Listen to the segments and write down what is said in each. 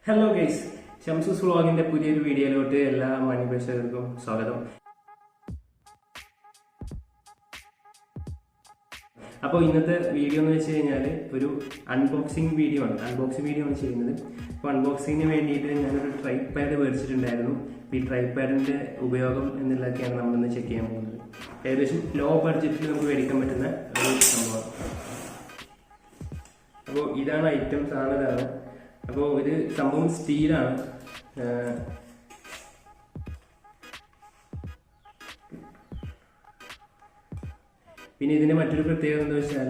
Hello guys, ഷംസൂസ് വ്ളോഗിന്റെ പുതിയൊരു വീഡിയോയിലോട്ട് എല്ലാ മാന്യപ്രേക്ഷകർക്കും സ്വാഗതം. അപ്പോൾ ഇന്നത്തെ വീഡിയോ എന്ന് വെച്ച് കഴിഞ്ഞാൽ ഒരു അൺബോക്സിങ് വീഡിയോ ആണ് ചെയ്യുന്നത്. അപ്പോൾ അൺബോക്സിങ്ങിന് വേണ്ടിയിട്ട് ഞാനൊരു ട്രൈപാഡ് മേടിച്ചിട്ടുണ്ടായിരുന്നു. ഈ ട്രൈപാഡിൻ്റെ ഉപയോഗം എന്നുള്ളതൊക്കെയാണ് നമ്മളിന്ന് ചെക്ക് ചെയ്യാൻ പോകുന്നത്. ഏകദേശം ലോ ബഡ്ജറ്റിൽ നമുക്ക് മേടിക്കാൻ പറ്റുന്ന ഒരു സംഭവമാണ്. അപ്പോൾ ഇതാണ് ഐറ്റം, സാധനം ഇതാണ്. അപ്പോൾ ഇത് സംഭവം സ്റ്റീലാണ്. പിന്നെ ഇതിൻ്റെ മറ്റൊരു പ്രത്യേകത എന്താ വെച്ചാൽ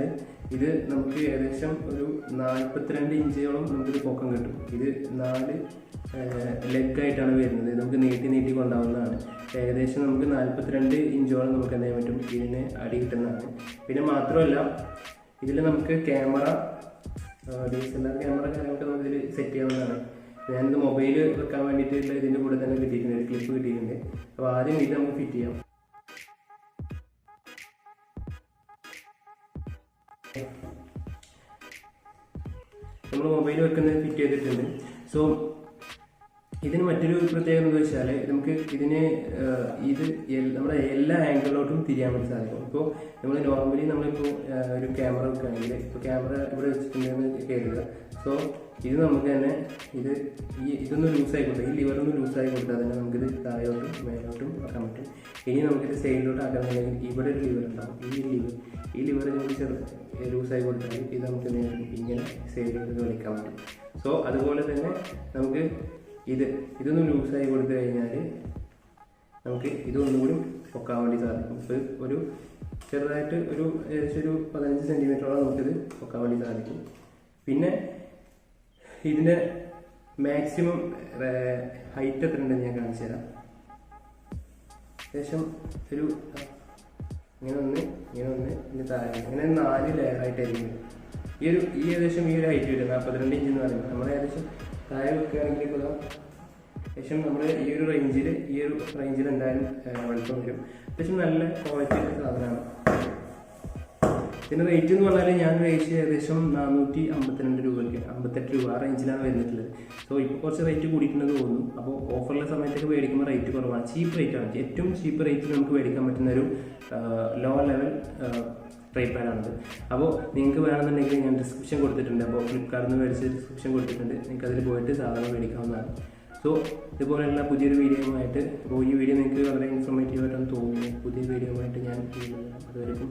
ഇത് നമുക്ക് ഏകദേശം ഒരു 42 ഇഞ്ചോളം നമുക്കിത് പൊക്കം കിട്ടും. ഇത് 4 ലെഗായിട്ടാണ് വരുന്നത്. നമുക്ക് നീട്ടി കൊണ്ടാവുന്നതാണ്. ഏകദേശം നമുക്ക് 42 ഇഞ്ചോളം നമുക്ക് എന്ത് ചെയ്യാൻ പറ്റും, ഇതിന് അടി കിട്ടുന്നതാണ്. പിന്നെ മാത്രമല്ല ഇതിൽ നമുക്ക് ക്യാമറ, DSLR ക്യാമറ കാര്യങ്ങളൊക്കെ നമുക്ക് ഇതിൽ സെറ്റ് ചെയ്യാവുന്നതാണ്. ഞാനിത് മൊബൈൽ വെക്കാൻ വേണ്ടിയിട്ടുള്ള ഇതിൻ്റെ കൂടെ തന്നെ കിട്ടിയിട്ടുണ്ട്, ഒരു ക്ലിപ്പ് കിട്ടിയിട്ടുണ്ട്. അപ്പോൾ ആദ്യം ഇത് നമുക്ക് ഫിറ്റ് ചെയ്യാം. നമ്മൾ മൊബൈൽ വെക്കുന്നത് ഫിറ്റ് ചെയ്തിട്ടുണ്ട്. സോ ഇതിന് മറ്റൊരു പ്രത്യേകത എന്ന് വെച്ചാൽ നമുക്ക് ഇതിന് നമ്മുടെ എല്ലാ ആംഗിളിലോട്ടും തിരിയാൻ വേണ്ടി സാധിക്കും. ഇപ്പോൾ നമ്മൾ നോർമലി നമ്മളിപ്പോൾ ഒരു ക്യാമറ വെക്കുകയാണെങ്കിൽ ഇപ്പോൾ ക്യാമറ ഇവിടെ വെച്ചിട്ടുണ്ടെന്ന് കരുതുക. സോ ഇത് നമുക്ക് തന്നെ ഇതൊന്ന് ലൂസായി കൊടുത്താൽ, ഈ ലിവറൊന്ന് ലൂസായി കൊടുത്താൽ തന്നെ നമുക്കിത് താഴോട്ടും മേലോട്ടും ആക്കാൻ പറ്റും. ഇനി നമുക്കിത് സൈഡിലോട്ട് ആക്കണമെങ്കിൽ ഇവിടെ ഒരു ലിവർ ഉണ്ടാവും. ഈ ലിവർ നമുക്ക് ലൂസായി കൊടുത്താൽ ഇത് നമുക്ക് ഇങ്ങനെ സൈഡിലോട്ട് വലിക്കാൻ പറ്റും. സോ അതുപോലെ തന്നെ നമുക്ക് ഇതൊന്ന് ലൂസായി കൊടുത്തു കഴിഞ്ഞാൽ നമുക്ക് ഇതൊന്നുകൂടി പൊക്കാൻ വേണ്ടി സാധിക്കും. ഇപ്പോൾ ഒരു ചെറുതായിട്ട് ഏകദേശം ഒരു 15 സെൻറ്റിമീറ്ററോളം നമുക്കിത് പൊക്കാൻ വേണ്ടി സാധിക്കും. പിന്നെ ഇതിൻ്റെ മാക്സിമം ഹൈറ്റ് എത്ര ഉണ്ടെന്ന് ഞാൻ കാണിച്ചു തരാം. ഏകദേശം ഒരു ഇങ്ങനെ ഒന്ന് ഇതിൻ്റെ താഴെ ഇങ്ങനെ 4 ലെയറായിട്ടായിരിക്കും ഈ ഏകദേശം ഈ ഒരു ഹൈറ്റ് വരും. 42 ഇഞ്ച് എന്ന് പറയുമ്പോൾ നമ്മൾ ഏകദേശം താഴെ വെക്കുകയാണെങ്കിൽ ഇപ്പോൾ ഏകദേശം നമ്മുടെ ഈ ഒരു റേഞ്ചിൽ എന്തായാലും വെളുപ്പം വരും. അത്യാവശ്യം നല്ല ക്വാളിറ്റിയുള്ള സാധനമാണ്. ഇതിൻ്റെ റേറ്റ് എന്ന് പറഞ്ഞാൽ ഞാൻ മേടിച്ച് ഏകദേശം 452 രൂപയ്ക്ക്, 58 രൂപ ആ റേഞ്ചിലാണ് വരുന്നിട്ടുള്ളത്. സോ ഇപ്പോൾ കുറച്ച് റേറ്റ് കൂടിയിട്ടുണ്ടെന്ന് തോന്നുന്നു. അപ്പോൾ ഓഫറുള്ള സമയത്തൊക്കെ മേടിക്കുമ്പോൾ റേറ്റ് കുറവാണ്, ചീപ്പ് റേറ്റാണ്. ഏറ്റവും ചീപ്പ് റേറ്റിൽ നമുക്ക് മേടിക്കാൻ പറ്റുന്ന ഒരു ലോ ലെവൽ ട്രൈപാഡാണിത്. അപ്പോൾ നിങ്ങൾക്ക് വേണമെന്നുണ്ടെങ്കിൽ ഞാൻ ഡിസ്ക്രിപ്ഷൻ കൊടുത്തിട്ടുണ്ട്. അപ്പോൾ ഫ്ലിപ്കാർട്ടിൽ നിന്ന് മേടിച്ച് ഡിസ്ക്രിപ്ഷൻ കൊടുത്തിട്ടുണ്ട്, നിങ്ങൾക്ക് അതിൽ പോയിട്ട് സാധനം മേടിക്കാവുന്നതാണ്. സോ ഇതുപോലെയുള്ള പുതിയൊരു വീഡിയോയുമായിട്ട്, അപ്പോൾ ഈ വീഡിയോ നിങ്ങൾക്ക് വളരെ ഇൻഫോർമേറ്റീവ് ആയിട്ടാണ് തോന്നുന്നത്. പുതിയ വീഡിയോയുമായിട്ട് ഞാൻ അതുവരെയും